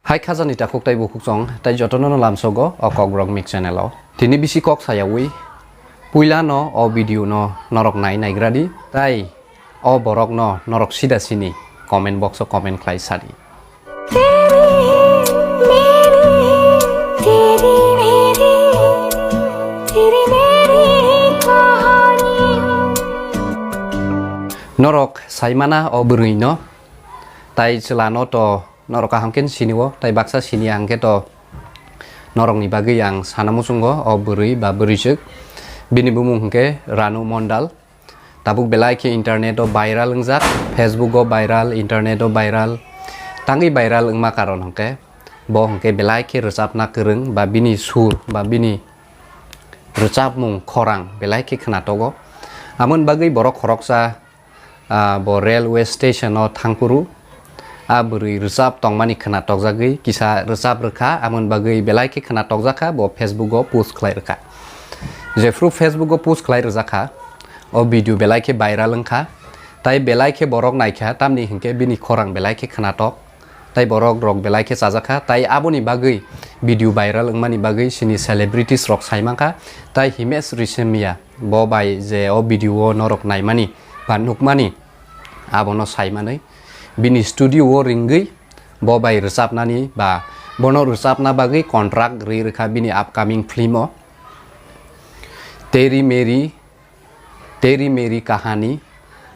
Hai khazani ta khok tai bu khok song tai jotono no lamsogo o kogrok mix channel o tini bisi kok sayawi puila no o video no norok nai gradi tai o borok no norok sida sini comment box o comment klai sadi norok saimana o berui no tai celano to norok hamken sini wo tai baksa sini angke to norok ni bagi yang sana musungo o berui ba berisik bini bumung ke ranu mondal tabuk belai ke internet o viral ngjak facebook o viral internet o viral tangi viral ngma karon hangke bo hangke belai ke resap na kereng ba bini sur ba bini resap mung khorang belai ke khnatogo amon bagi borok khoroksa bo railway station o thangpuru aburi resap tongmani khana tokjagui kisa resap rekha amon bagui belai ke khana tokjaka bo facebook o post khlai rekha jefru facebook o post khlai rejaka o video belai ke viral ngkha tai belai ke borok naikha tamni hingke bini khorang belai ke khana tok tai borok rok belai ke sajaka tai aboni bagui video viral ngmani bagui sini celebrities rok saimangka tai himes risemia bo bai je o video o norok naimani banukmani abono saimani bini studio o ringgui bo bai resap nani ba bono resap na bagi kontrak ri rekha bini upcoming film o teri meri kahani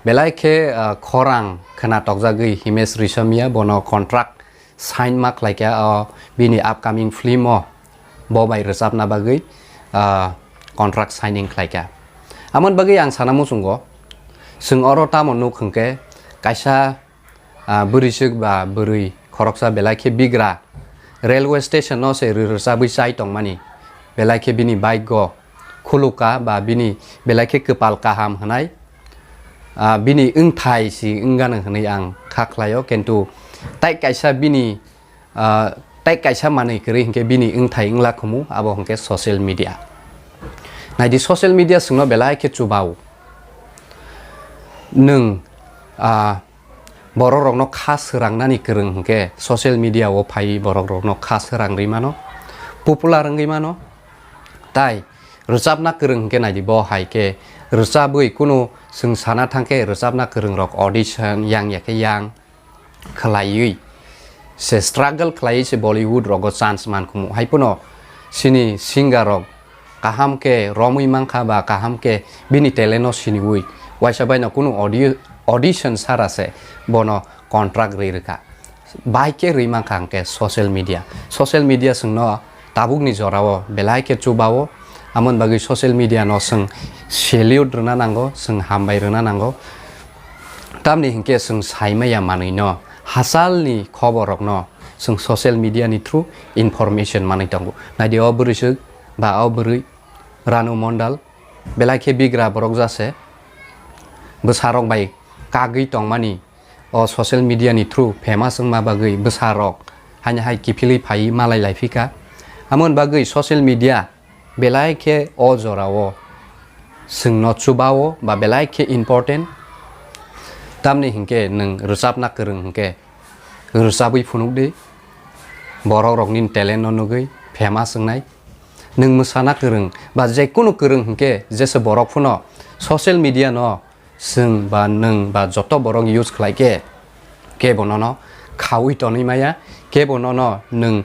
belai ke khorang khana tokjagui himes rishamia bono kontrak sign mak laika bini upcoming film o bo bai resap na bagi kontrak signing laika amon bagi yang sanamu sunggo sung oro tamon nuk hengke kaisa berisik ba berui khoroksa belai ke bigra railway station no se rirsabi sai tongmani belai ke bini bike go khuluka ba bini belai ke kepal kaham hanai bini engthai si enggan hanai ang khaklayo kentu tai kaisa bini tai kaisa mani kri hingke bini engthai engla khumu abo hingke social media nai di social media sungno belai ke chubau nung borok rok no khas rang nani kereng ke social media o pai borok rok no khas rang rimano popular ngimano tai resap na kereng ke nai bo hai ke resabui kuno sung sana thangke resap na kereng rok audition yang ya ke yang khlaiui se struggle khlai se bollywood rok chance man kumu hai puno sini singer rok kaham ke romui mangkha ba kaham ke bini teleno sini ui waisabai na kuno audition sarase bono kontrak rirka baike rima kangke social media sungno tabuk ni jorao belai ke chubao amon bagi social media no sung salute rena nango sung hambai rena nango tamni hingke sung saimaya manui no hasal ni khobor rok no sung social media ni through information manui tango nadi oburisuk ba oburi ranu mondal belai ke bigra borok jase besarok bai kagui tongmani o social media ni through famous ma bagui besarok hanya hai kipili phai malai laifika amon bagui social media belai ke o jorao sungno chubao ba belai ke important tamni hingke nung resap na kereng hingke resabui phunuk de borok rok nin talent no nugui famous ngai nung musana kereng ba je kuno kereng hingke jese borok phuno social media no sung ba nung ba joto borong use khlai ke bonono khawi toni maya ke bonono nung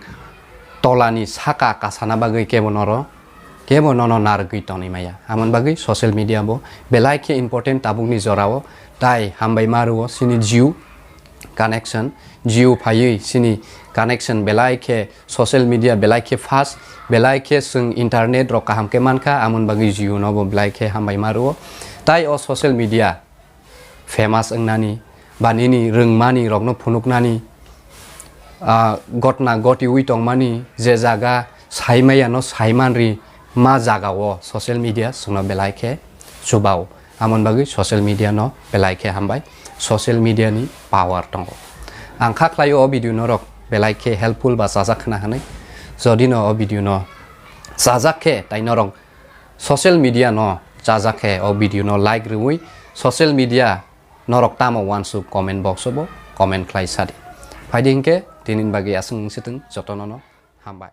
tolani saka kasana bagui ke bonono nargui toni maya amon bagui social media bo belai ke important tabuk ni jorao tai hambai maruo sini jiu connection jiu phai sini connection belai ke social media belai ke fast belai ke sung internet ro kaham ke manka amon bagui jiu no bo belai ke hambai maruo tai o social media famous engnani banini rengmani rokno phunuknani gotna goti ui tongmani je jaga saimaya no saimanri ma jaga o social media sungno belai ke chubao amon bagi social media no belai ke hambai social media ni power tongo angkha khlayo o video no rok belai ke helpful ba sajak khna hanai jodi no o video no sajak ke tai no rok social media no jajake o video no like rui social media norok tamo wansu comment box bo comment klai sadi Phaidingke tinin bagi asung situng jotonono hambai.